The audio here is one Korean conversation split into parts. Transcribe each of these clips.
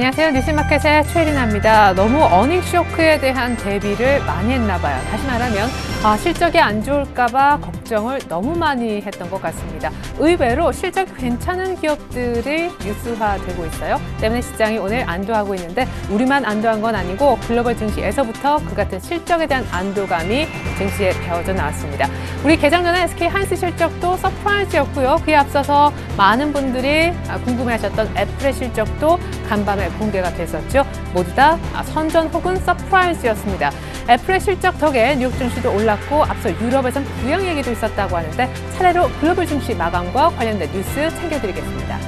안녕하세요. 뉴스마켓의 최리나입니다. 너무 어닝 쇼크에 대한 대비를 많이 했나 봐요. 다시 말하면 실적이 안 좋을까 봐 걱정을 너무 많이 했던 것 같습니다. 의외로 실적이 괜찮은 기업들이 뉴스화되고 있어요. 때문에 시장이 오늘 안도하고 있는데 우리만 안도한 건 아니고 글로벌 증시에서부터 그 같은 실적에 대한 안도감이 증시에 배어져 나왔습니다. 우리 개장 전에 SK 하이닉스 실적도 서프라이즈였고요. 그에 앞서서 많은 분들이 궁금해하셨던 애플의 실적도 간밤에 공개가 됐었죠. 모두 다 선전 혹은 서프라이즈였습니다. 애플의 실적 덕에 뉴욕 증시도 올랐고 앞서 유럽에선 부양 얘기도 있었다고 하는데 차례로 글로벌 증시 마감과 관련된 뉴스 챙겨드리겠습니다.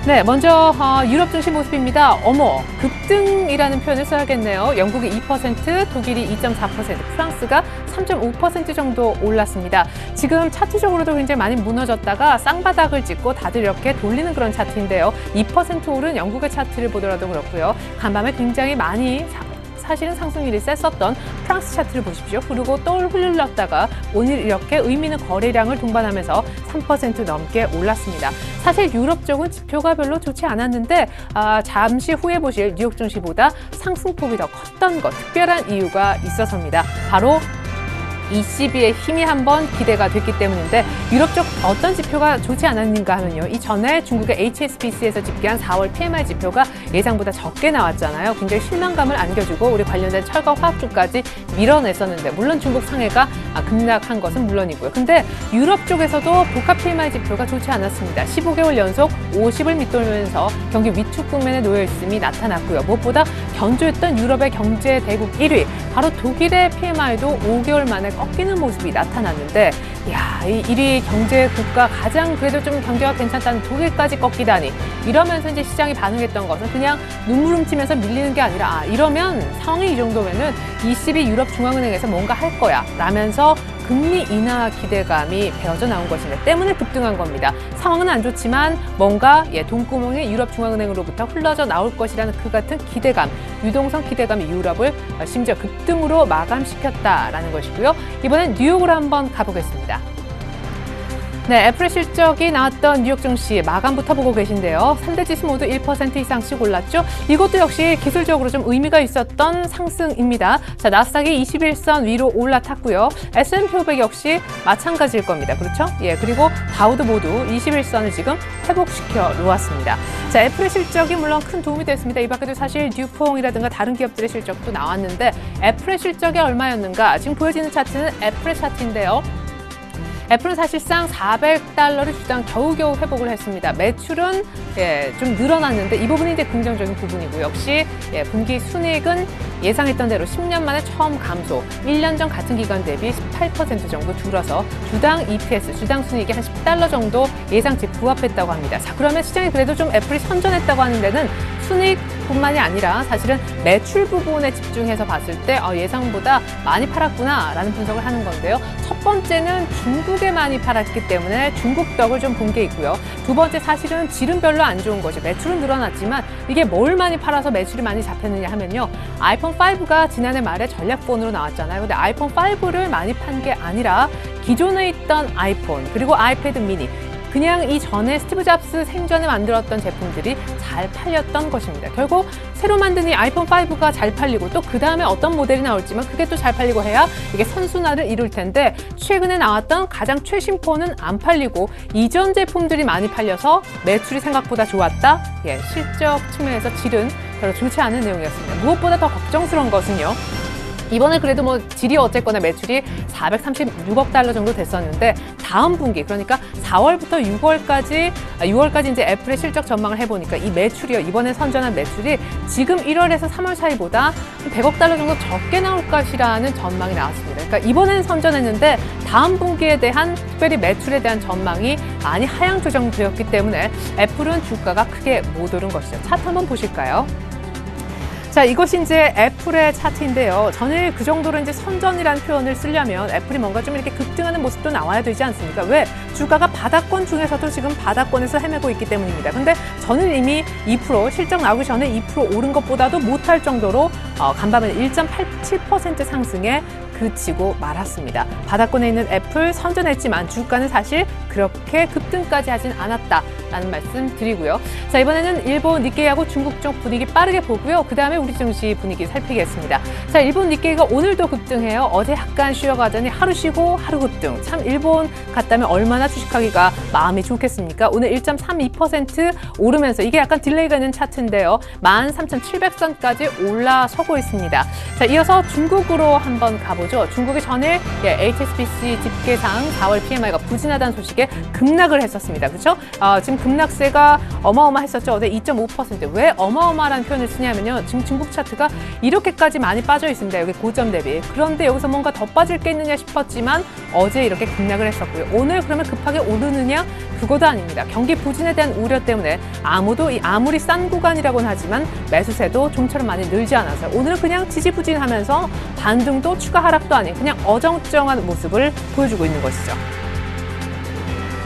네, 먼저 유럽 증시 모습입니다. 어머, 급등이라는 표현을 써야겠네요. 영국이 2%, 독일이 2.4%, 프랑스가 3.5% 정도 올랐습니다. 지금 차트적으로도 굉장히 많이 무너졌다가 쌍바닥을 찍고 다들 이렇게 돌리는 그런 차트인데요. 2% 오른 영국의 차트를 보더라도 그렇고요. 간밤에 굉장히 많이 사실은 상승률이 셌었던 프랑스 차트를 보십시오. 그리고 또 흘렀다가 오늘 이렇게 의미 있는 거래량을 동반하면서 3% 넘게 올랐습니다. 사실 유럽 쪽은 지표가 별로 좋지 않았는데 잠시 후에 보실 뉴욕 증시보다 상승폭이 더 컸던 것, 특별한 이유가 있어서입니다. 바로 ECB의 힘이 한번 기대가 됐기 때문인데 유럽 쪽 어떤 지표가 좋지 않았는가 하면요. 이전에 중국의 HSBC에서 집계한 4월 PMI 지표가 예상보다 적게 나왔잖아요. 굉장히 실망감을 안겨주고 우리 관련된 철거 화학주까지 밀어냈었는데 물론 중국 상해가 급락한 것은 물론이고요. 근데 유럽 쪽에서도 복합 PMI 지표가 좋지 않았습니다. 15개월 연속 50을 밑돌면서 경기 위축 국면에 놓여 있음이 나타났고요. 무엇보다 견조했던 유럽의 경제 대국 1위, 바로 독일의 PMI도 5개월 만에 꺾이는 모습이 나타났는데 이 1위 경제 국가 가장 그래도 좀 경제가 괜찮다는 독일까지 꺾이다니 이러면서 이제 시장이 반응했던 것은 그냥 눈물 훔치면서 밀리는 게 아니라 이러면 상황이 이 정도면은 ECB 유럽 중앙은행에서 뭔가 할 거야 라면서 금리 인하 기대감이 배어져 나온 것입니다. 때문에 급등한 겁니다. 상황은 안 좋지만 뭔가 돈구멍이 유럽 중앙은행으로부터 흘러져 나올 것이라는 그 같은 기대감, 유동성 기대감이 유럽을 심지어 급등으로 마감시켰다라는 것이고요. 이번엔 뉴욕으로 한번 가보겠습니다. 네, 애플의 실적이 나왔던 뉴욕 증시 마감부터 보고 계신데요. 3대 지수 모두 1% 이상씩 올랐죠. 이것도 역시 기술적으로 좀 의미가 있었던 상승입니다. 자, 나스닥이 21선 위로 올라탔고요. S&P 500 역시 마찬가지일 겁니다. 그렇죠? 그리고 다우도 모두 21선을 지금 회복시켜 놓았습니다. 자, 애플의 실적이 물론 큰 도움이 됐습니다. 이 밖에도 사실 듀퐁이라든가 다른 기업들의 실적도 나왔는데 애플의 실적이 얼마였는가? 지금 보여지는 차트는 애플의 차트인데요. 애플은 사실상 $400를 주당 겨우겨우 회복을 했습니다. 매출은 좀 늘어났는데 이 부분이 이제 긍정적인 부분이고 역시 분기 순이익은 예상했던 대로 10년 만에 처음 감소, 1년 전 같은 기간 대비 18% 정도 줄어서 주당 EPS, 주당 순이익이 한 $10 정도 예상치 부합했다고 합니다. 자, 그러면 시장이 그래도 좀 애플이 선전했다고 하는 데는 순이익뿐만이 아니라 사실은 매출 부분에 집중해서 봤을 때 예상보다 많이 팔았구나라는 분석을 하는 건데요. 첫 번째는 중국에 많이 팔았기 때문에 중국 덕을 좀 본 게 있고요. 두 번째 사실은 질은 별로 안 좋은 것이 매출은 늘어났지만 이게 뭘 많이 팔아서 매출이 많이 잡혔느냐 하면요. 아이폰 5가 지난해 말에 전략폰으로 나왔잖아요. 근데 아이폰 5를 많이 판 게 아니라 기존에 있던 아이폰 그리고 아이패드 미니 그냥 이전에 스티브 잡스 생전에 만들었던 제품들이 잘 팔렸던 것입니다. 결국 새로 만든 이 아이폰 5가 잘 팔리고 또 그 다음에 어떤 모델이 나올지만 그게 또 잘 팔리고 해야 이게 선순환을 이룰 텐데 최근에 나왔던 가장 최신 폰은 안 팔리고 이전 제품들이 많이 팔려서 매출이 생각보다 좋았다? 실적 측면에서 질은 별로 좋지 않은 내용이었습니다. 무엇보다 더 걱정스러운 것은요. 이번에 그래도 질이 어쨌거나 매출이 $436억 정도 됐었는데 다음 분기 그러니까 4월부터 6월까지 이제 애플의 실적 전망을 해보니까 이 매출이요. 이번에 선전한 매출이 지금 1월에서 3월 사이보다 $100억 정도 적게 나올 것이라는 전망이 나왔습니다. 그러니까 이번엔 선전했는데 다음 분기에 대한 특별히 매출에 대한 전망이 많이 하향 조정되었기 때문에 애플은 주가가 크게 못 오른 것이죠. 차트 한번 보실까요? 자, 이것이 이제 애플의 차트인데요. 전일 그 정도로 이제 선전이라는 표현을 쓰려면 애플이 뭔가 좀 이렇게 급등하는 모습도 나와야 되지 않습니까? 왜? 주가가 바닥권 중에서도 지금 바닥권에서 헤매고 있기 때문입니다. 근데 전일 이미 2% 실적 나오기 전에 2% 오른 것보다도 못할 정도로 간밤에 1.87% 상승에 그치고 말았습니다. 바닥권에 있는 애플 선전했지만 주가는 사실 그렇게 급등까지 하진 않았다라는 말씀 드리고요. 자, 이번에는 일본 니케이하고 중국 쪽 분위기 빠르게 보고요. 그 다음에 우리 증시 분위기 살피겠습니다. 자, 일본 니케이가 오늘도 급등해요. 어제 약간 쉬어가더니 하루 쉬고 하루 급등. 참 일본 갔다면 얼마나 주식하기가 마음이 좋겠습니까? 오늘 1.32% 오르면서 이게 약간 딜레이가 있는 차트인데요. 13,700선까지 올라서고 있습니다. 자, 이어서 중국으로 한번 가보죠. 중국이 전일 HSBC 집계상 4월 PMI가 부진하다는 소식에 급락을 했었습니다. 그렇죠? 지금 급락세가 어마어마했었죠. 어제 2.5%. 왜 어마어마한 표현을 쓰냐면요. 지금 중국 차트가 이렇게까지 많이 빠져 있습니다. 여기 고점 대비. 그런데 여기서 뭔가 더 빠질 게 있느냐 싶었지만 어제 이렇게 급락을 했었고요. 오늘 그러면 급하게 오르느냐? 그것도 아닙니다. 경기 부진에 대한 우려 때문에 아무리 싼 구간이라고는 하지만 매수세도 좀처럼 많이 늘지 않아서요. 오늘은 그냥 지지부진하면서 반등도 추가 하락도 아닌 그냥 어정쩡한 모습을 보여주고 있는 것이죠.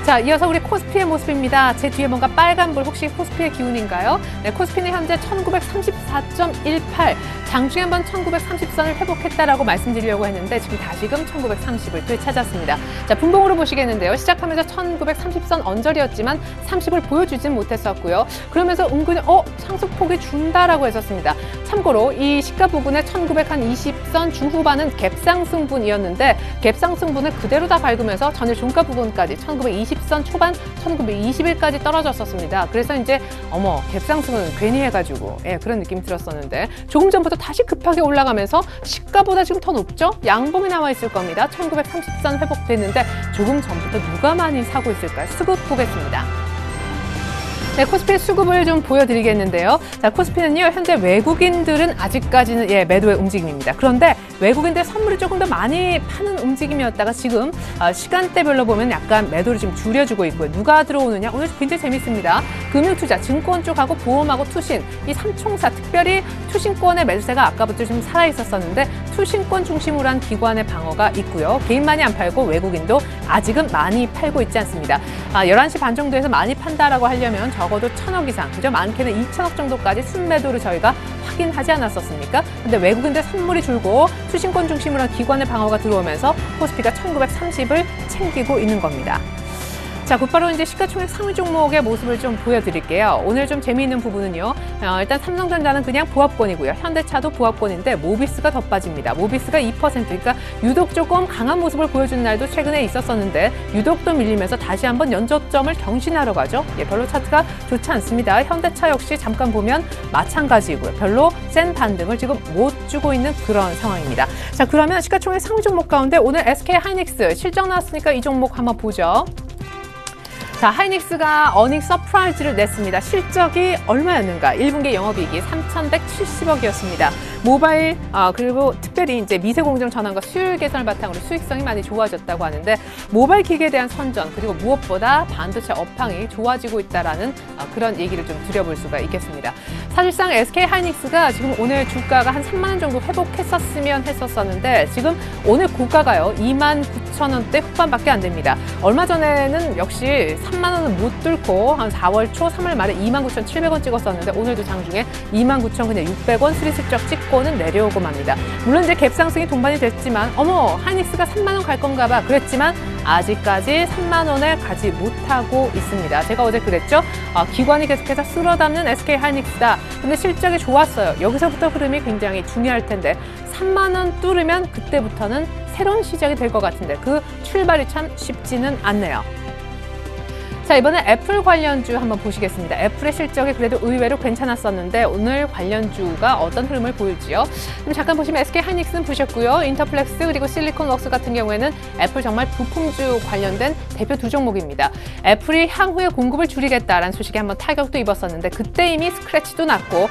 자, 이어서 우리 코스피의 모습입니다. 제 뒤에 뭔가 빨간불 혹시 코스피의 기운인가요? 네, 코스피는 현재 1934.18. 장중에 한번 1930선을 회복했다라고 말씀드리려고 했는데 지금 다시금 1930을 되찾았습니다. 자, 분봉으로 보시겠는데요. 시작하면서 1930선 언저리였지만 30을 보여주진 못했었고요. 그러면서 은근히 상승폭이 준다라고 했었습니다. 참고로 이 시가 부근의 1920선 중후반은 갭상승분이었는데 갭상승분을 그대로 다 밟으면서 전일 종가 부근까지 1920선 초반 1920일까지 떨어졌었습니다. 그래서 이제 갭상승은 괜히 해가지고 그런 느낌이 들었었는데 조금 전부터 다시 급하게 올라가면서 시가보다 지금 더 높죠? 양봉이 나와 있을 겁니다. 1930선 회복됐는데 조금 전부터 누가 많이 사고 있을까요? 수급 보겠습니다. 네, 코스피 수급을 좀 보여드리겠는데요. 자, 코스피는요, 현재 외국인들은 아직까지는 매도의 움직임입니다. 그런데 외국인들 선물이 조금 더 많이 파는 움직임이었다가 지금 시간대별로 보면 약간 매도를 지금 줄여주고 있고요. 누가 들어오느냐? 오늘 굉장히 재밌습니다. 금융투자, 증권 쪽하고 보험하고 투신, 이 삼총사, 특별히 투신권의 매수세가 아까부터 좀 살아있었었는데 투신권 중심으로 한 기관의 방어가 있고요. 개인만이 안 팔고 외국인도 아직은 많이 팔고 있지 않습니다. 11시 반 정도에서 많이 판다라고 하려면 적어도 1,000억 이상, 그죠? 많게는 2,000억 정도까지 순매도를 저희가 확인하지 않았었습니까? 근데 외국인들 선물이 줄고 투신권 중심으로 한 기관의 방어가 들어오면서 코스피가 1930을 챙기고 있는 겁니다. 자, 곧바로 이제 시가총액 상위 종목의 모습을 좀 보여드릴게요. 오늘 좀 재미있는 부분은요. 일단 삼성전자는 그냥 보합권이고요. 현대차도 보합권인데 모비스가 더 빠집니다. 모비스가 2%. 그러니까 유독 조금 강한 모습을 보여준 날도 최근에 있었었는데 유독 또 밀리면서 다시 한번 연저점을 경신하러 가죠. 별로 차트가 좋지 않습니다. 현대차 역시 잠깐 보면 마찬가지고요. 별로 센 반등을 지금 못 주고 있는 그런 상황입니다. 자, 그러면 시가총액 상위 종목 가운데 오늘 SK 하이닉스 실적 나왔으니까 이 종목 한번 보죠. 자, 하이닉스가 어닝 서프라이즈를 냈습니다. 실적이 얼마였는가? 1분기 영업이익이 3,170억이었습니다. 모바일, 그리고 특별히 이제 미세공정 전환과 수율 개선을 바탕으로 수익성이 많이 좋아졌다고 하는데 모바일 기기에 대한 선전, 그리고 무엇보다 반도체 업황이 좋아지고 있다라는 그런 얘기를 좀 드려볼 수가 있겠습니다. 사실상 SK 하이닉스가 지금 오늘 주가가 한 3만 원 정도 회복했었으면 했었었는데 지금 오늘 고가가요. 29,000원대 후반밖에 안 됩니다. 얼마 전에는 역시 3만 원을 못 뚫고 한 4월 초 3월 말에 29,700원 찍었었는데 오늘도 장중에 29,600원 스리슬쩍 찍고는 내려오고 맙니다. 물론 이제 갭상승이 동반이 됐지만 하이닉스가 3만 원 갈 건가 봐 그랬지만 아직까지 3만 원을 가지 못하고 있습니다. 제가 어제 그랬죠? 기관이 계속해서 쓸어담는 SK 하이닉스다. 근데 실적이 좋았어요. 여기서부터 흐름이 굉장히 중요할 텐데 3만 원 뚫으면 그때부터는 새로운 시작이 될 것 같은데 그 출발이 참 쉽지는 않네요. 자, 이번에 애플 관련주 한번 보시겠습니다. 애플의 실적이 그래도 의외로 괜찮았었는데 오늘 관련주가 어떤 흐름을 보일지요. 그럼 잠깐 보시면 SK 하이닉스는 보셨고요. 인터플렉스 그리고 실리콘웍스 같은 경우에는 애플 정말 부품주 관련된 대표 두 종목입니다. 애플이 향후에 공급을 줄이겠다라는 소식에 한번 타격도 입었었는데 그때 이미 스크래치도 났고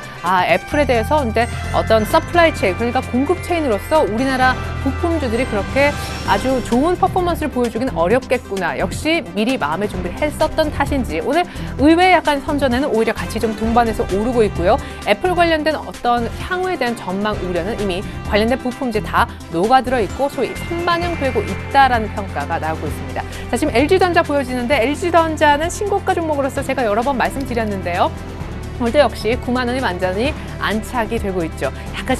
애플에 대해서 이제 어떤 서플라이 체인, 그러니까 공급 체인으로서 우리나라 부품주들이 그렇게 아주 좋은 퍼포먼스를 보여주긴 어렵겠구나. 역시 미리 마음의 준비를 했었던 탓인지 오늘 의외의 약간 선전에는 오히려 같이 좀 동반해서 오르고 있고요. 애플 관련된 어떤 향후에 대한 전망 우려는 이미 관련된 부품재 다 녹아들어 있고 소위 선반영되고 있다라는 평가가 나오고 있습니다. 자, 지금 LG전자 보여지는데 LG전자는 신고가 종목으로서 제가 여러 번 말씀드렸는데요. 오늘도 역시 9만 원이 완전히 안착이 되고 있죠.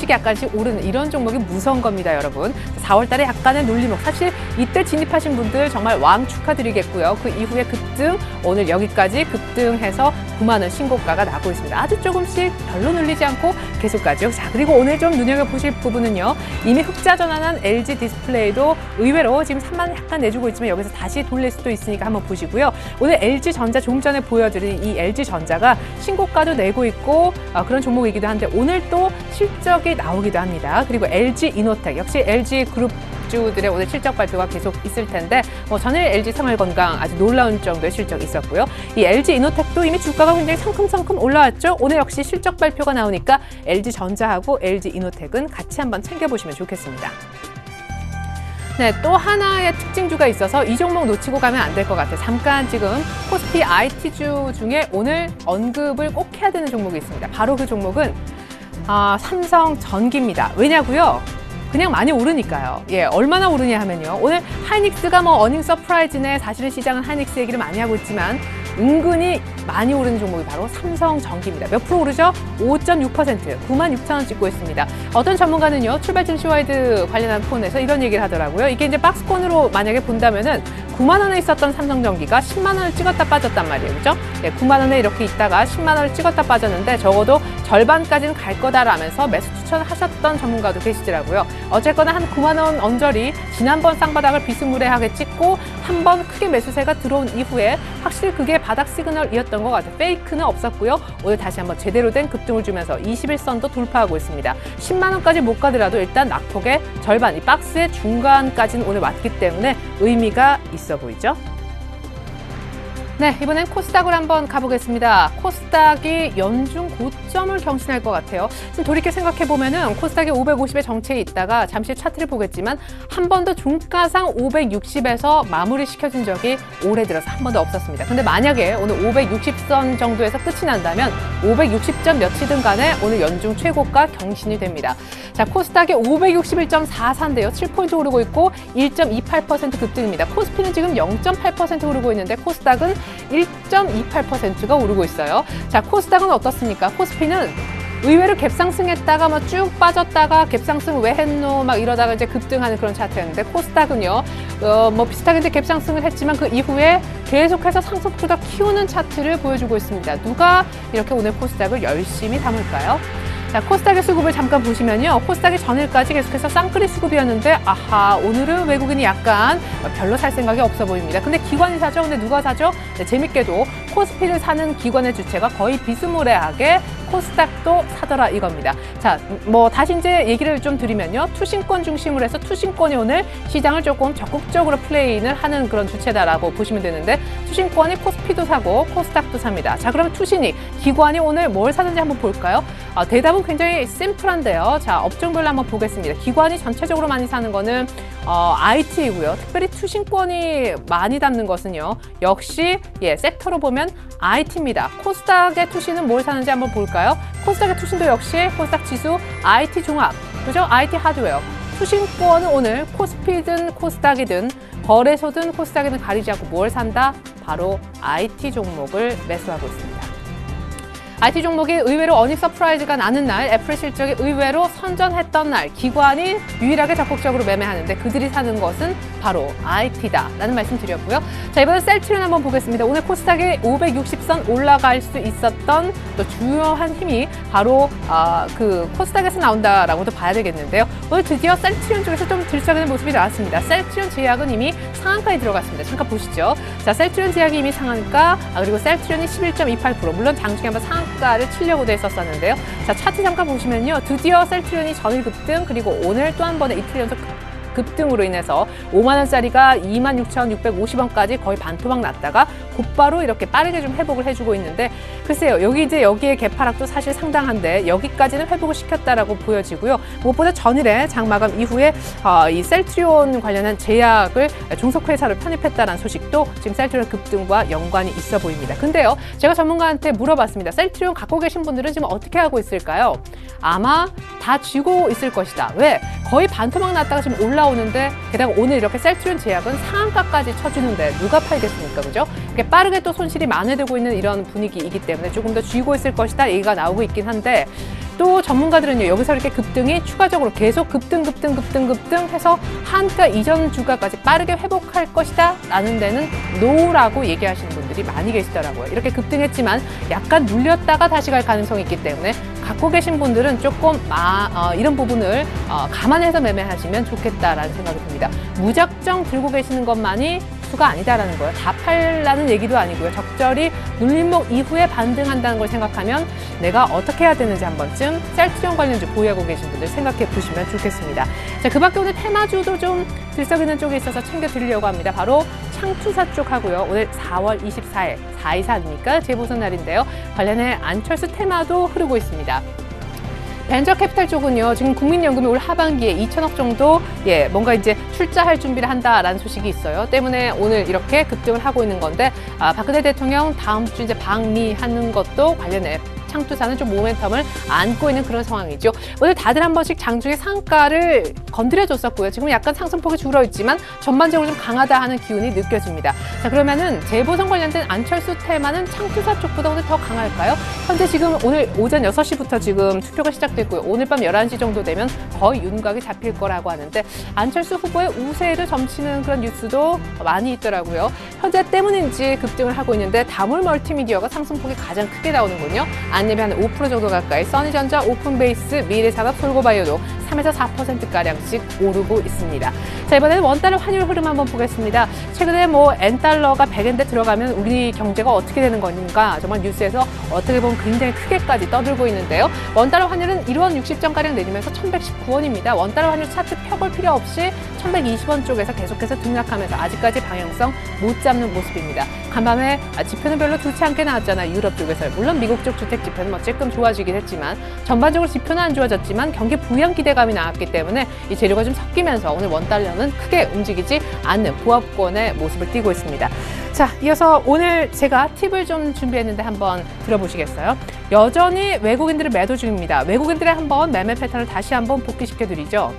약간씩 오르는 이런 종목이 무서운 겁니다, 여러분. 4월 달에 약간의 눌림목. 사실 이때 진입하신 분들 정말 왕 축하드리겠고요. 그 이후에 급등, 오늘 여기까지 급등해서 9만 원 신고가가 나고 있습니다. 아주 조금씩 별로 눌리지 않고 계속 가죠. 자, 그리고 오늘 좀 눈여겨보실 부분은요. 이미 흑자 전환한 LG 디스플레이도 의외로 지금 3만 원 약간 내주고 있지만 여기서 다시 돌릴 수도 있으니까 한번 보시고요. 오늘 LG전자 조금 전에 보여드린 이 LG전자가 신고가도 내고 있고 그런 종목이기도 한데 오늘 또 실적이 나오기도 합니다. 그리고 LG이노텍 역시 LG그룹 주들의 오늘 실적 발표가 계속 있을 텐데 전일 LG생활건강 아주 놀라운 정도의 실적이 있었고요. 이 LG이노텍도 이미 주가가 굉장히 성큼성큼 올라왔죠. 오늘 역시 실적 발표가 나오니까 LG전자하고 LG이노텍은 같이 한번 챙겨보시면 좋겠습니다. 네, 또 하나의 특징주가 있어서 이 종목 놓치고 가면 안 될 것 같아요. 잠깐 지금 코스피 IT주 중에 오늘 언급을 꼭 해야 되는 종목이 있습니다. 바로 그 종목은 삼성전기입니다. 왜냐고요? 그냥 많이 오르니까요. 예, 얼마나 오르냐 하면요. 오늘 하이닉스가 어닝 서프라이즈네. 사실은 시장은 하이닉스 얘기를 많이 하고 있지만 은근히 많이 오르는 종목이 바로 삼성전기입니다. 몇 프로 오르죠? 5.6%, 96,000원 찍고 있습니다. 어떤 전문가는요, 출발 증시와이드 관련한 폰에서 이런 얘기를 하더라고요. 이게 이제 박스권으로 만약에 본다면은 9만 원에 있었던 삼성전기가 10만 원을 찍었다 빠졌단 말이에요. 그죠? 네, 9만 원에 이렇게 있다가 10만 원을 찍었다 빠졌는데 적어도 절반까지는 갈 거다라면서 매수 추천하셨던 전문가도 계시더라고요. 어쨌거나 한 9만 원 언저리 지난번 쌍바닥을 비스무리하게 찍고 한 번 크게 매수세가 들어온 이후에 확실히 그게 바닥 시그널이었던 것 같아요. 페이크는 없었고요. 오늘 다시 한번 제대로 된 급등을 주면서 21선도 돌파하고 있습니다. 10만 원까지 못 가더라도 일단 낙폭의 절반, 이 박스의 중간까지는 오늘 왔기 때문에 의미가 있어 보이죠? 네, 이번엔 코스닥으로 한번 가보겠습니다. 코스닥이 연중 고점을 경신할 것 같아요. 지금 돌이켜 생각해보면은 코스닥이 550의 정체에 있다가 잠시 차트를 보겠지만 한 번도 중가상 560에서 마무리 시켜준 적이 올해 들어서 한 번도 없었습니다. 근데 만약에 오늘 560선 정도에서 끝이 난다면 560점 몇이든 간에 오늘 연중 최고가 경신이 됩니다. 자, 코스닥이 561.44인데요. 7포인트 오르고 있고 1.28% 급등입니다. 코스피는 지금 0.8% 오르고 있는데 코스닥은 1.28%가 오르고 있어요. 자, 코스닥은 어떻습니까? 코스피는 의외로 갭상승했다가 쭉 빠졌다가 갭상승 왜 했노 막 이러다가 이제 급등하는 그런 차트였는데 코스닥은요 비슷하게 이제 갭상승을 했지만 그 이후에 계속해서 상승폭을 키우는 차트를 보여주고 있습니다. 누가 이렇게 오늘 코스닥을 열심히 담을까요? 자, 코스닥의 수급을 잠깐 보시면요. 코스닥이 전일까지 계속해서 쌍끌이 수급이었는데 아하, 오늘은 외국인이 약간 별로 살 생각이 없어 보입니다. 근데 기관이 사죠? 근데 누가 사죠? 네, 재밌게도 코스피를 사는 기관의 주체가 거의 비스무리하게 코스닥도 사더라 이겁니다. 자, 다시 이제 얘기를 좀 드리면요. 투신권 중심으로 해서 투신권이 오늘 시장을 조금 적극적으로 플레이를 하는 그런 주체다라고 보시면 되는데 투신권이 코스피도 사고 코스닥도 삽니다. 자, 그러면 투신이 기관이 오늘 뭘 사는지 한번 볼까요? 대답은 굉장히 심플한데요. 자, 업종별로 한번 보겠습니다. 기관이 전체적으로 많이 사는 거는 IT이고요. 특별히 투신권이 많이 담는 것은요. 역시 섹터로 보면 IT입니다. 코스닥의 투신은 뭘 사는지 한번 볼까요? 코스닥의 투신도 역시 코스닥 지수 IT 종합, 그죠? IT 하드웨어. 투신권은 오늘 코스피든 코스닥이든 거래소든 코스닥이든 가리지 않고 뭘 산다? 바로 IT 종목을 매수하고 있습니다. IT 종목이 의외로 어닝 서프라이즈가 나는 날, 애플 실적이 의외로 선전했던 날, 기관이 유일하게 적극적으로 매매하는데 그들이 사는 것은 바로 IT다라는 말씀 드렸고요. 자, 이번엔 셀트리온 한번 보겠습니다. 오늘 코스닥이 560선 올라갈 수 있었던 또 주요한 힘이 바로 그 코스닥에서 나온다라고도 봐야 되겠는데요. 오늘 드디어 셀트리온 쪽에서 좀 들썩이는 모습이 나왔습니다. 셀트리온 제약은 이미 상한가에 들어갔습니다. 잠깐 보시죠. 자, 셀트리온 제약이 이미 상한가, 그리고 셀트리온이 11.28%, 물론 장중에 한번 상한가를 치려고도 했었었는데요. 자, 차트 잠깐 보시면요. 드디어 셀트리온이 전일 급등, 그리고 오늘 또 한 번의 이틀 연속 급등으로 인해서 5만 원짜리가 26,650원까지 거의 반토막 났다가 곧바로 이렇게 빠르게 좀 회복을 해주고 있는데 글쎄요, 여기에 개파락도 사실 상당한데 여기까지는 회복을 시켰다라고 보여지고요. 무엇보다 전일에 장마감 이후에 이 셀트리온 관련한 제약을 종속회사로 편입했다는 소식도 지금 셀트리온 급등과 연관이 있어 보입니다. 근데요, 제가 전문가한테 물어봤습니다. 셀트리온 갖고 계신 분들은 지금 어떻게 하고 있을까요? 아마 다 쥐고 있을 것이다. 왜? 거의 반토막 났다가 지금 올라오는데 게다가 오늘 이렇게 셀트리온 제약은 상한가까지 쳐주는데 누가 팔겠습니까? 그죠? 이렇게 빠르게 또 손실이 만회되고 있는 이런 분위기이기 때문에 조금 더 쥐고 있을 것이다 얘기가 나오고 있긴 한데 또 전문가들은요, 여기서 이렇게 급등이 추가적으로 계속 급등 해서 한가 이전 주가까지 빠르게 회복할 것이다 라는 데는 노라고 얘기하시는 분들이 많이 계시더라고요. 이렇게 급등했지만 약간 눌렸다가 다시 갈 가능성이 있기 때문에 갖고 계신 분들은 조금 이런 부분을 감안해서 매매하시면 좋겠다라는 생각이 듭니다. 무작정 들고 계시는 것만이 수가 아니다라는 거예요. 다 팔라는 얘기도 아니고요. 적절히 눌림목 이후에 반등한다는 걸 생각하면 내가 어떻게 해야 되는지 한 번쯤 셀트리온 관련주 보유하고 계신 분들 생각해 보시면 좋겠습니다. 자, 그 밖에 오늘 테마주도 좀 들썩 있는 쪽에 있어서 챙겨드리려고 합니다. 바로 창투사 쪽 하고요. 오늘 4월 24일 4.24 아닙니까? 재보선 날인데요. 관련해 안철수 테마도 흐르고 있습니다. 벤처캐피탈 쪽은요, 지금 국민연금이 올 하반기에 2천억 정도 뭔가 이제 출자할 준비를 한다라는 소식이 있어요. 때문에 오늘 이렇게 급등을 하고 있는 건데, 박근혜 대통령 다음 주 이제 방미하는 것도 관련해 창투사는 좀 모멘텀을 안고 있는 그런 상황이죠. 오늘 다들 한 번씩 장중에 상가를 건드려줬었고요. 지금 약간 상승폭이 줄어있지만 전반적으로 좀 강하다 하는 기운이 느껴집니다. 자, 그러면은 재보선 관련된 안철수 테마는 창투사 쪽보다 오늘 더 강할까요? 현재 지금 오늘 오전 6시부터 지금 투표가 시작됐고요. 오늘 밤 11시 정도 되면 거의 윤곽이 잡힐 거라고 하는데, 안철수 후보의 우세를 점치는 그런 뉴스도 많이 있더라고요. 현재 때문인지 급등을 하고 있는데 다물 멀티미디어가 상승폭이 가장 크게 나오는군요. 안랩이 한 5% 정도 가까이, 써니전자, 오픈베이스, 미래산업, 솔고바이오도 3에서 4%가량씩 오르고 있습니다. 자, 이번에는 원달러 환율 흐름 한번 보겠습니다. 최근에 N달러가 100엔대 들어가면 우리 경제가 어떻게 되는 건가, 정말 뉴스에서 어떻게 보면 굉장히 크게까지 떠들고 있는데요. 원달러 환율은 1원 60전가량 내리면서 1119원입니다. 원달러 환율 차트 펴볼 필요 없이 1120원 쪽에서 계속해서 등락하면서 아직까지 방향성 못 잡는 모습입니다. 간밤에 지표는 별로 좋지 않게 나왔잖아요. 유럽 쪽에서. 물론 미국 쪽 주택 지표는 조금 좋아지긴 했지만 전반적으로 지표는 안 좋아졌지만 경기 부양 기대감이 나왔기 때문에 이 재료가 좀 섞이면서 오늘 원달러는 크게 움직이지 않는 보합권의 모습을 띠고 있습니다. 자, 이어서 오늘 제가 팁을 좀 준비했는데 한번 들어보시겠어요? 여전히 외국인들을 매도 중입니다. 외국인들의 한번 매매 패턴을 다시 한번 복귀시켜드리죠.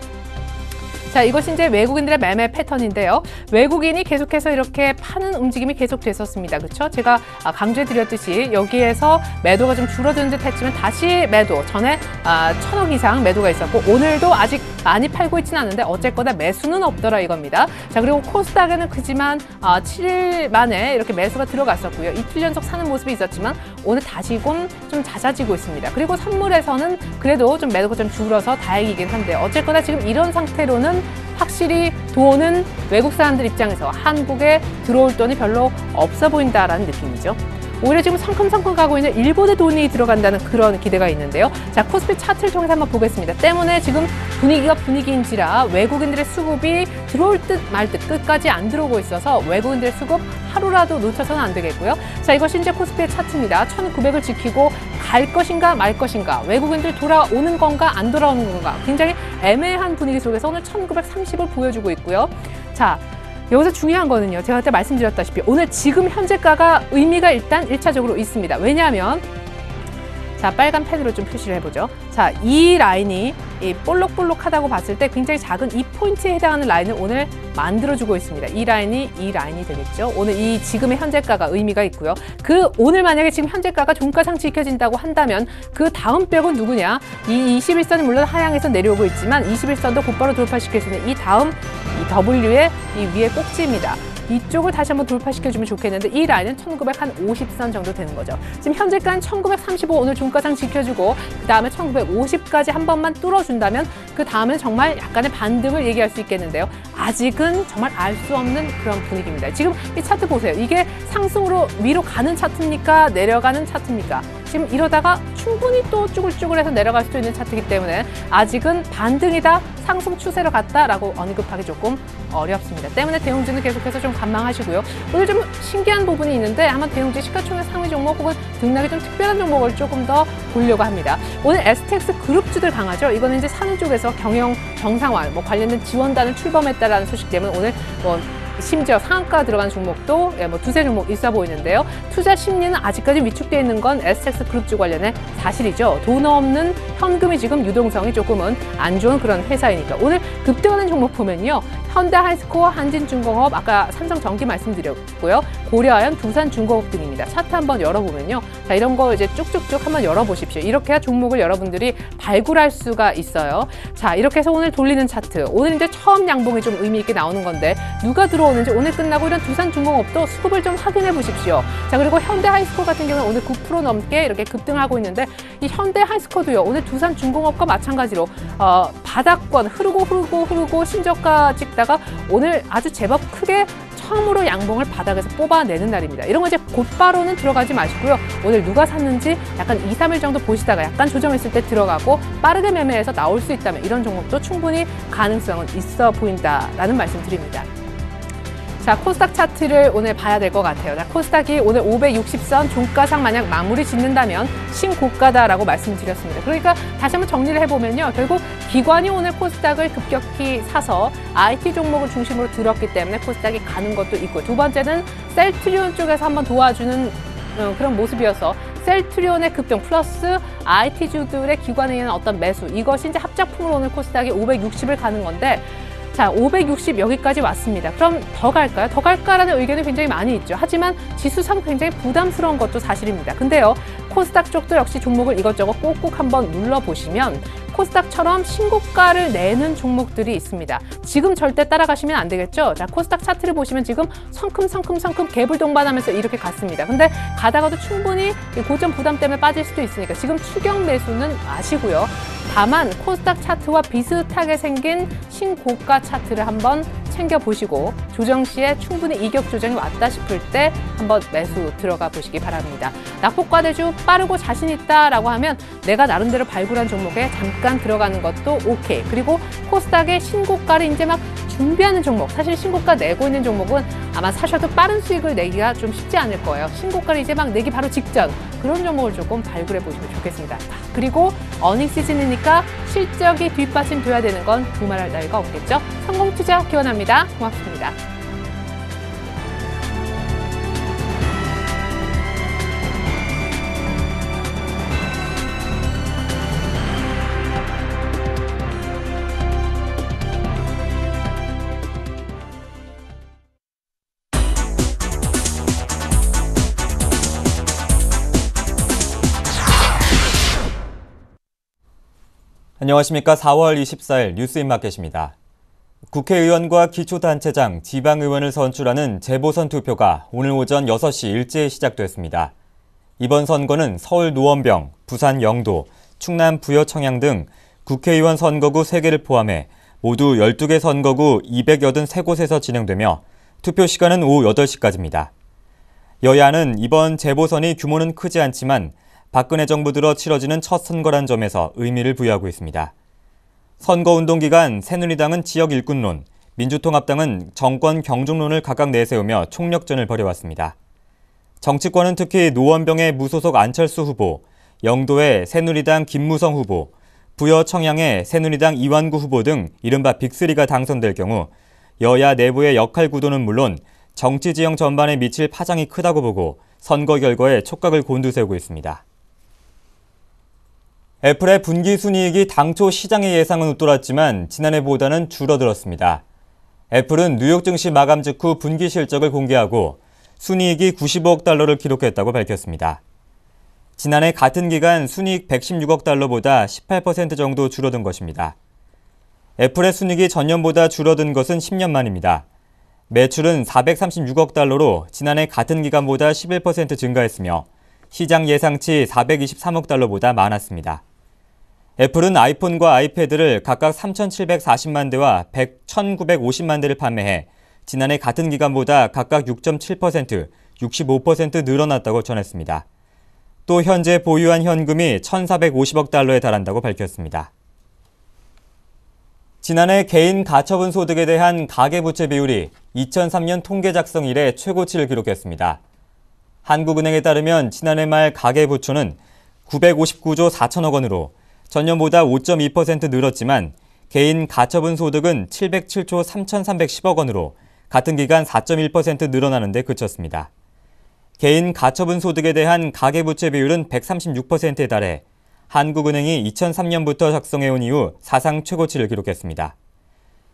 자, 이것이 이제 외국인들의 매매 패턴인데요. 외국인이 계속해서 이렇게 파는 움직임이 계속됐었습니다. 그렇죠? 제가 강조해드렸듯이 여기에서 매도가 좀 줄어드는 듯 했지만 다시 매도, 전에 1,000억 이상 매도가 있었고 오늘도 아직 많이 팔고 있지는 않은데 어쨌거나 매수는 없더라 이겁니다. 자, 그리고 코스닥에는 크지만 7일 만에 이렇게 매수가 들어갔었고요. 이틀 연속 사는 모습이 있었지만 오늘 다시금 좀 잦아지고 있습니다. 그리고 선물에서는 그래도 좀 매도가 좀 줄어서 다행이긴 한데 어쨌거나 지금 이런 상태로는 확실히 돈은 외국 사람들 입장에서 한국에 들어올 돈이 별로 없어 보인다라는 느낌이죠. 오히려 지금 성큼성큼 가고 있는 일본의 돈이 들어간다는 그런 기대가 있는데요. 자, 코스피 차트를 통해서 한번 보겠습니다. 때문에 지금 분위기가 분위기인지라 외국인들의 수급이 들어올 듯 말 듯 끝까지 안 들어오고 있어서 외국인들의 수급 하루라도 놓쳐서는 안 되겠고요. 자, 이것이 이제 코스피의 차트입니다. 1900을 지키고 갈 것인가 말 것인가, 외국인들 돌아오는 건가 안 돌아오는 건가, 굉장히 애매한 분위기 속에서 오늘 1930을 보여주고 있고요. 자, 여기서 중요한 거는요, 제가 그때 말씀드렸다시피 오늘 지금 현재가가 의미가 일단 1차적으로 있습니다. 왜냐하면 자, 빨간 펜으로 좀 표시를 해보죠. 자, 이 라인이 볼록볼록하다고 봤을 때 굉장히 작은 이 포인트에 해당하는 라인을 오늘 만들어주고 있습니다. 이 라인이 되겠죠. 오늘 이 지금의 현재가가 의미가 있고요. 오늘 만약에 지금 현재가가 종가상 지켜진다고 한다면 그 다음 벽은 누구냐? 이 21선이 물론 하향해서 내려오고 있지만 21선도 곧바로 돌파시킬 수 있는 이 다음 이 W의 이 위에 꼭지입니다. 이쪽을 다시 한번 돌파시켜주면 좋겠는데 이 라인은 1950선 정도 되는 거죠. 지금 현재가는 1935 오늘 종가상 지켜주고 그 다음에 1950까지 한 번만 뚫어준다면 그 다음엔 정말 약간의 반등을 얘기할 수 있겠는데요. 아직은 정말 알 수 없는 그런 분위기입니다. 지금 이 차트 보세요. 이게 상승으로 위로 가는 차트입니까? 내려가는 차트입니까? 지금 이러다가 충분히 또 쭈글쭈글해서 내려갈 수도 있는 차트이기 때문에 아직은 반등이다, 상승 추세로 갔다라고 언급하기 조금 어렵습니다. 때문에 대형주는 계속해서 좀 관망하시고요. 오늘 좀 신기한 부분이 있는데 한번 대형주 시가총액 상위 종목 혹은 등락이 좀 특별한 종목을 조금 더 보려고 합니다. 오늘 STX 그룹주들 강하죠. 이거는 이제 산후 쪽에서 경영 정상화, 관련된 지원단을 출범했다라는 소식 때문에 오늘 심지어 상한가 들어간 종목도 뭐 두세 종목 있어 보이는데요. 투자 심리는 아직까지 위축되어 있는 건 SX 그룹주 관련의 사실이죠. 돈 없는 현금이 지금 유동성이 조금은 안 좋은 그런 회사이니까. 오늘 급등하는 종목 보면요. 현대하이스코어, 한진중공업, 아까 삼성전기 말씀드렸고요. 고려아연, 두산중공업 등입니다. 차트 한번 열어보면요. 자, 이런 거 이제 쭉쭉쭉 한번 열어보십시오. 이렇게 해야 종목을 여러분들이 발굴할 수가 있어요. 자, 이렇게 해서 오늘 돌리는 차트. 오늘 이제 처음 양봉이 좀 의미 있게 나오는 건데 누가 들어오는지 오늘 끝나고 이런 두산중공업도 수급을 좀 확인해 보십시오. 자, 그리고 현대하이스코어 같은 경우는 오늘 9% 넘게 이렇게 급등하고 있는데 이 현대하이스코어도요. 오늘 두산중공업과 마찬가지로 바닥권 흐르고 신저가 찍다가 오늘 아주 제법 크게 처음으로 양봉을 바닥에서 뽑아내는 날입니다. 이런 거 이제 곧바로는 들어가지 마시고요. 오늘 누가 샀는지 약간 2, 3일 정도 보시다가 약간 조정했을 때 들어가고 빠르게 매매해서 나올 수 있다면 이런 종목도 충분히 가능성은 있어 보인다라는 말씀 드립니다. 자, 코스닥 차트를 오늘 봐야 될 것 같아요. 자, 코스닥이 오늘 560선 종가상 만약 마무리 짓는다면 신고가다라고 말씀드렸습니다. 그러니까 다시 한번 정리를 해보면요. 결국 기관이 오늘 코스닥을 급격히 사서 IT 종목을 중심으로 들었기 때문에 코스닥이 가는 것도 있고, 두 번째는 셀트리온 쪽에서 한번 도와주는 그런 모습이어서 셀트리온의 급등 플러스 IT주들의 기관에 의한 어떤 매수, 이것이 이제 합작품으로 오늘 코스닥이 560을 가는 건데, 자, 560 여기까지 왔습니다. 그럼 더 갈까요? 더 갈까라는 의견이 굉장히 많이 있죠. 하지만 지수상 굉장히 부담스러운 것도 사실입니다. 근데요, 코스닥 쪽도 역시 종목을 이것저것 꼭꼭 한번 눌러보시면 코스닥처럼 신고가를 내는 종목들이 있습니다. 지금 절대 따라가시면 안 되겠죠? 자, 코스닥 차트를 보시면 지금 성큼 갭을 동반하면서 이렇게 갔습니다. 근데 가다가도 충분히 고점 부담 때문에 빠질 수도 있으니까 지금 추격 매수는 아시고요. 다만 코스닥 차트와 비슷하게 생긴 신고가 차트를 한번 챙겨보시고 조정 시에 충분히 이격 조정이 왔다 싶을 때 한번 매수 들어가 보시기 바랍니다. 낙폭과대주 빠르고 자신 있다라고 하면 내가 나름대로 발굴한 종목에 잠깐 들어가는 것도 오케이. 그리고 코스닥의 신고가를 이제 막 준비하는 종목, 사실 신고가 내고 있는 종목은 아마 사셔도 빠른 수익을 내기가 좀 쉽지 않을 거예요. 신고가를 이제 막 내기 바로 직전, 그런 종목을 조금 발굴해 보시면 좋겠습니다. 그리고 어닝 시즌이니까 실적이 뒷받침돼야 되는 건 두말할 나위가 없겠죠. 성공투자 기원합니다. 고맙습니다. 안녕하십니까. 4월 24일 뉴스인마켓입니다. 국회의원과 기초단체장, 지방의원을 선출하는 재보선 투표가 오늘 오전 6시 일제히 시작됐습니다. 이번 선거는 서울 노원병, 부산 영도, 충남 부여청양 등 국회의원 선거구 3개를 포함해 모두 12개 선거구 283곳에서 진행되며 투표 시간은 오후 8시까지입니다. 여야는 이번 재보선이 규모는 크지 않지만 박근혜 정부 들어 치러지는 첫 선거란 점에서 의미를 부여하고 있습니다. 선거운동 기간 새누리당은 지역 일꾼론, 민주통합당은 정권 경중론을 각각 내세우며 총력전을 벌여왔습니다. 정치권은 특히 노원병의 무소속 안철수 후보, 영도의 새누리당 김무성 후보, 부여 청양의 새누리당 이완구 후보 등 이른바 빅3가 당선될 경우 여야 내부의 역할 구도는 물론 정치 지형 전반에 미칠 파장이 크다고 보고 선거 결과에 촉각을 곤두세우고 있습니다. 애플의 분기 순이익이 당초 시장의 예상은 웃돌았지만 지난해보다는 줄어들었습니다. 애플은 뉴욕 증시 마감 직후 분기 실적을 공개하고 순이익이 95억 달러를 기록했다고 밝혔습니다. 지난해 같은 기간 순이익 116억 달러보다 18% 정도 줄어든 것입니다. 애플의 순이익이 전년보다 줄어든 것은 10년 만입니다. 매출은 436억 달러로 지난해 같은 기간보다 11% 증가했으며 시장 예상치 423억 달러보다 많았습니다. 애플은 아이폰과 아이패드를 각각 3,740만 대와 1,950만 대를 판매해 지난해 같은 기간보다 각각 6.7%, 65% 늘어났다고 전했습니다. 또 현재 보유한 현금이 1,450억 달러에 달한다고 밝혔습니다. 지난해 개인 가처분 소득에 대한 가계부채 비율이 2003년 통계 작성 이래 최고치를 기록했습니다. 한국은행에 따르면 지난해 말 가계부채는 959조 4천억 원으로 전년보다 5.2% 늘었지만 개인 가처분 소득은 707조 3,310억 원으로 같은 기간 4.1% 늘어나는 데 그쳤습니다. 개인 가처분 소득에 대한 가계부채 비율은 136%에 달해 한국은행이 2003년부터 작성해온 이후 사상 최고치를 기록했습니다.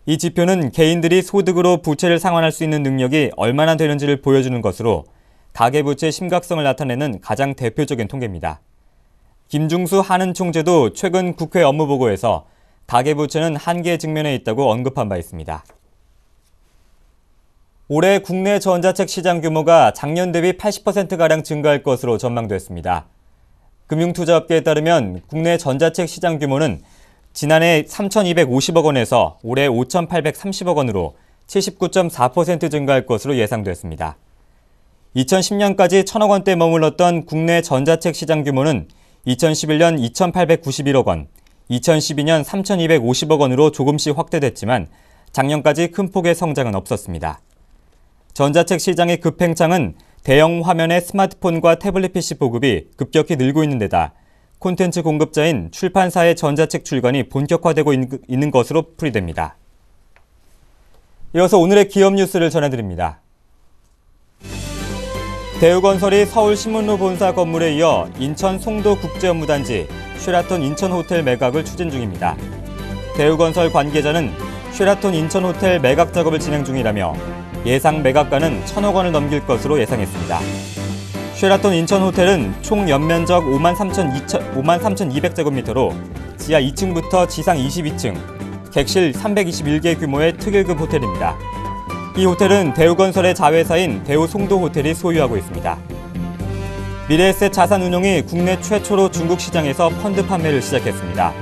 이 지표는 개인들이 소득으로 부채를 상환할 수 있는 능력이 얼마나 되는지를 보여주는 것으로 가계부채 심각성을 나타내는 가장 대표적인 통계입니다. 김중수 한은 총재도 최근 국회 업무보고에서 가계부채는 한계에 직면해 있다고 언급한 바 있습니다. 올해 국내 전자책 시장 규모가 작년 대비 80%가량 증가할 것으로 전망됐습니다. 금융투자업계에 따르면 국내 전자책 시장 규모는 지난해 3,250억 원에서 올해 5,830억 원으로 79.4% 증가할 것으로 예상됐습니다. 2010년까지 1,000억 원대에 머물렀던 국내 전자책 시장 규모는 2011년 2,891억 원, 2012년 3,250억 원으로 조금씩 확대됐지만 작년까지 큰 폭의 성장은 없었습니다. 전자책 시장의 급팽창은 대형 화면의 스마트폰과 태블릿 PC 보급이 급격히 늘고 있는 데다 콘텐츠 공급자인 출판사의 전자책 출간이 본격화되고 있는 것으로 풀이됩니다. 이어서 오늘의 기업 뉴스를 전해드립니다. 대우건설이 서울신문로 본사 건물에 이어 인천 송도국제업무단지 쉐라톤 인천호텔 매각을 추진 중입니다. 대우건설 관계자는 쉐라톤 인천호텔 매각 작업을 진행 중이라며 예상 매각가는 1,000억 원을 넘길 것으로 예상했습니다. 쉐라톤 인천호텔은 총 연면적 53,200제곱미터로 지하 2층부터 지상 22층, 객실 321개 규모의 특일급 호텔입니다. 이 호텔은 대우건설의 자회사인 대우송도호텔이 소유하고 있습니다. 미래에셋 자산운용이 국내 최초로 중국 시장에서 펀드 판매를 시작했습니다.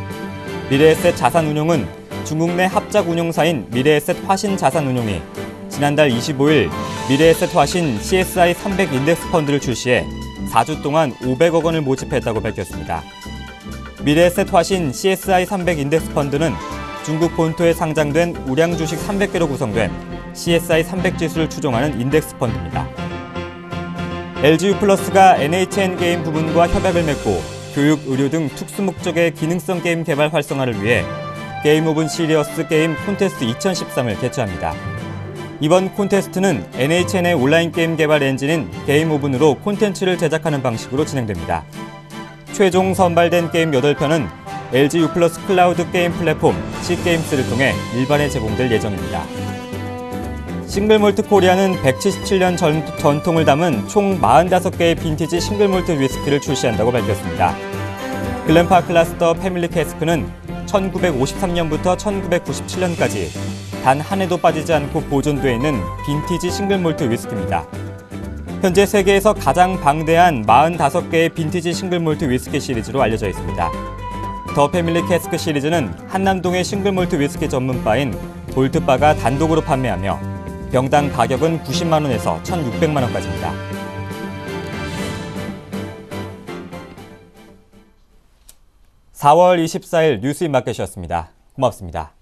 미래에셋 자산운용은 중국 내 합작 운용사인 미래에셋 화신자산운용이 지난달 25일 미래에셋 화신 CSI 300 인덱스 펀드를 출시해 4주 동안 500억 원을 모집했다고 밝혔습니다. 미래에셋 화신 CSI 300 인덱스 펀드는 중국 본토에 상장된 우량 주식 300개로 구성된 CSI 300 지수를 추종하는 인덱스 펀드입니다. LG유플러스가 NHN 게임 부문과 협약을 맺고 교육, 의료 등 특수 목적의 기능성 게임 개발 활성화를 위해 게임 오븐 시리어스 게임 콘테스트 2013을 개최합니다. 이번 콘테스트는 NHN의 온라인 게임 개발 엔진인 게임 오븐으로 콘텐츠를 제작하는 방식으로 진행됩니다. 최종 선발된 게임 8편은 LG유플러스 클라우드 게임 플랫폼 C게임스를 통해 일반에 제공될 예정입니다. 싱글몰트 코리아는 177년 전통을 담은 총 45개의 빈티지 싱글몰트 위스키를 출시한다고 밝혔습니다. 글램파 클라스터 패밀리 캐스크는 1953년부터 1997년까지 단 한 해도 빠지지 않고 보존돼 있는 빈티지 싱글몰트 위스키입니다. 현재 세계에서 가장 방대한 45개의 빈티지 싱글몰트 위스키 시리즈로 알려져 있습니다. 더 패밀리 캐스크 시리즈는 한남동의 싱글몰트 위스키 전문바인 볼트바가 단독으로 판매하며 병당 가격은 90만 원에서 1,600만 원까지입니다. (4월 24일) 뉴스인마켓이었습니다. 고맙습니다.